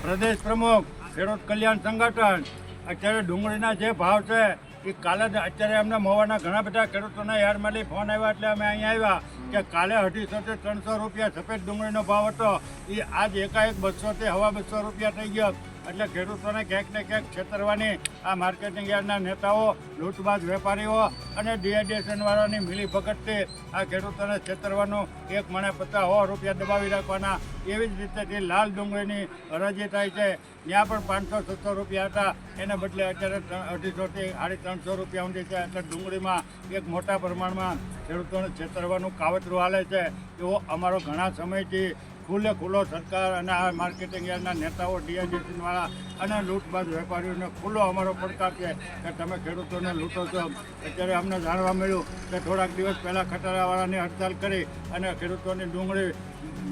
પ્રદેશ પ્રમુખ ખેડૂત કલ્યાણ સંગઠન અત્યારે ડુંગળીના જે ભાવ છે એ કાલે જ અત્યારે અમને મવાના ઘણા બધા ખેડૂતોના યાર્ડમાંથી ફોન આવ્યા એટલે અમે અહીંયા આવ્યા કે કાલે 250 થી 300 રૂપિયા સફેદ ડુંગળીનો ભાવ હતો એ આજ એકાએક 200 થી 250 રૂપિયા થઈ ગયો. એટલે ખેડૂતોને ક્યાંક ને ક્યાંક છેતરવાની આ માર્કેટિંગ યાર્ડના નેતાઓ, લૂંટબાજ વેપારીઓ અને ડીઆઈડીએસએનવાળાની મિલીભગતથી આ ખેડૂતોને છેતરવાનું, એક મણે 50-100 રૂપિયા દબાવી રાખવાના, એવી જ રીતેથી લાલ ડુંગળીની હરાજી થાય છે. ત્યાં પણ 500-700 રૂપિયા હતા, એને બદલે અત્યારે 250 થી 350 રૂપિયા ઊંધી છે. એટલે ડુંગળીમાં એક મોટા પ્રમાણમાં ખેડૂતોને છેતરવાનું કાવતરું હાલે છે. એવો અમારો ઘણા સમયથી ખુલ્લો સરકાર અને આ માર્કેટિંગ યાર્ડના નેતાઓ, ડીઆઈડીએસએનવાળા અને લૂંટબાજ વેપારીઓને ખુલ્લો અમારો પડકાર છે કે તમે ખેડૂતોને લૂંટો છો. અત્યારે અમને જાણવા મળ્યું કે થોડાક દિવસ પહેલાં ખટારાવાળાની હડતાલ કરી અને ખેડૂતોની ડુંગળી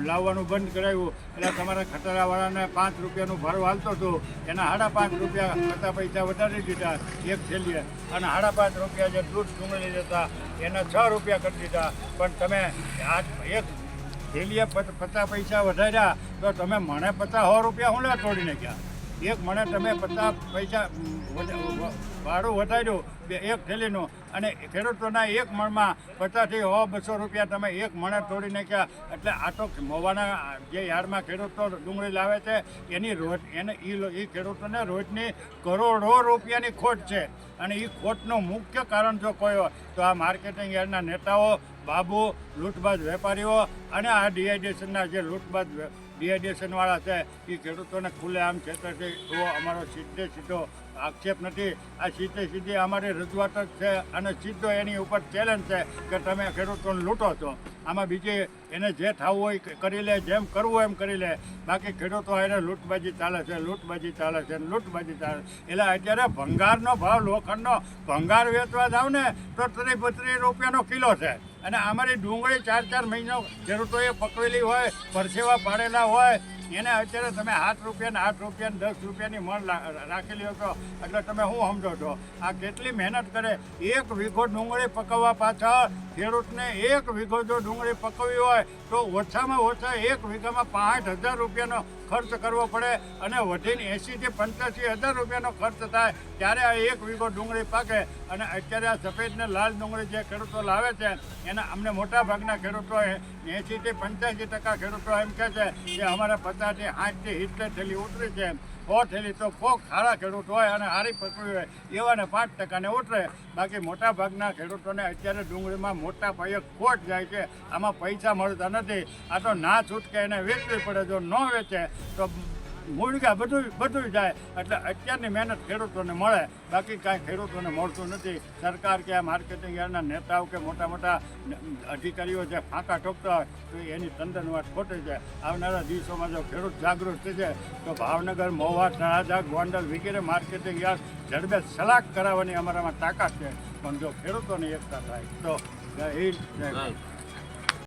લાવવાનું બંધ કરાવ્યું. એટલે તમારા ખટારાવાળાને 5 રૂપિયાનું ભાડું હાલતું હતું, એના 5.5 રૂપિયા કરતાં પૈસા વધારી દીધા એક થેલીએ, અને 5.5 રૂપિયા જે દૂધ ડુંગળી લેતા એના 6 રૂપિયા કરી દીધા. પણ તમે આજ એક થેલીએ 50 પૈસા વધાર્યા તો તમે મને 50-100 રૂપિયા હું લે તોડીને ગયા. એક મને તમે 50 પૈસા ભાડું વધાર્યું એક થેલીનું, અને ખેડૂતોના એક મણમાં 50 થી 100-200 રૂપિયા તમે એક મણે તોડી નાખ્યા. એટલે આ તો મોવાના જે યાર્ડમાં ખેડૂતો ડુંગળી લાવે છે એની રોજ એ ખેડૂતોને રોજની કરોડો રૂપિયાની ખોટ છે. અને એ ખોટનું મુખ્ય કારણ જો કોઈ હોય તો આ માર્કેટિંગ યાર્ડના નેતાઓ, બાબુ, લૂંટબાજ વેપારીઓ અને આ ડીઆઈડીએસએનના જે લૂંટબાજ ડીઆઈડીએસએનવાળા છે એ ખેડૂતોને ખુલ્લેઆમ છેતરશે એવો અમારો સીધો આક્ષેપ નથી. આ સીધી અમારી રજૂઆત જ છે અને સીધો એની ઉપર ચેલેન્જ છે કે તમે ખેડૂતોને લૂંટો છો. આમાં બીજી એને જે થવું હોય કરી લે, જેમ કરવું હોય એમ કરી લે. બાકી ખેડૂતો એને લૂંટબાજી ચાલે છે. એટલે અત્યારે ભંગારનો ભાવ, લોખંડનો ભંગાર વેચવા જાવ ને તો 30-32 રૂપિયાનો કિલો છે. અને અમારી ડુંગળી 4-4 મહિનો ખેડૂતોએ પકવેલી હોય, પરસેવા પાડેલા હોય, એને અત્યારે તમે 8 રૂપિયા, 10 રૂપિયાની મણ રાખેલી હતો. એટલે તમે શું સમજો છો? આ કેટલી મહેનત કરે. 1 વીઘો ડુંગળી પકવવા પાછળ ખેડૂતને 1 વીઘો જો ડુંગળી પકવવી હોય તો ઓછામાં ઓછા 1 વીઘામાં 65,000 રૂપિયાનો ખર્ચ કરવો પડે, અને વધીને 80,000 થી 85,000 રૂપિયાનો ખર્ચ થાય ત્યારે આ 1 વીઘો ડુંગળી પાકે. અને અત્યારે આ સફેદ ને લાલ ડુંગળી જે ખેડૂતો લાવે છે એના અમને મોટા ભાગના ખેડૂતો 80 થી 85% ખેડૂતો એમ કહે છે કે અમારે 50 થી 60 થી 70 થેલી ઉતરી છે. 100 થેલી તો કોક સારા ખેડૂત હોય અને સારી પકડી હોય એવાને 5% ઉતરે. બાકી મોટા ભાગના ખેડૂતોને અત્યારે ડુંગળીમાં મોટા પાયે ખોટ જાય છે. આમાં પૈસા મળતા નથી. આ તો ના છૂટકે એને વેચવી પડે. જો ન વેચે તો મૂળગા બધું જાય. એટલે અત્યારની મહેનત ખેડૂતોને મળે, બાકી કાંઈ ખેડૂતોને મળતું નથી. સરકાર કે આ માર્કેટિંગ યાર્ડના નેતાઓ કે મોટા અધિકારીઓ જે ફાંકા ઠોકતા હોય તો એની તદ્દન વાત ખોટી છે. આવનારા દિવસોમાં જો ખેડૂત જાગૃત થશે તો ભાવનગર, મહુવા, તળાજા, ગોંડલ વગેરે માર્કેટિંગ યાર્ડ ઝડપે સલાક કરાવવાની અમારામાં તાકાત છે. પણ જો ખેડૂતોની એકતા થાય તો જય હિન્દ, જય ભારત.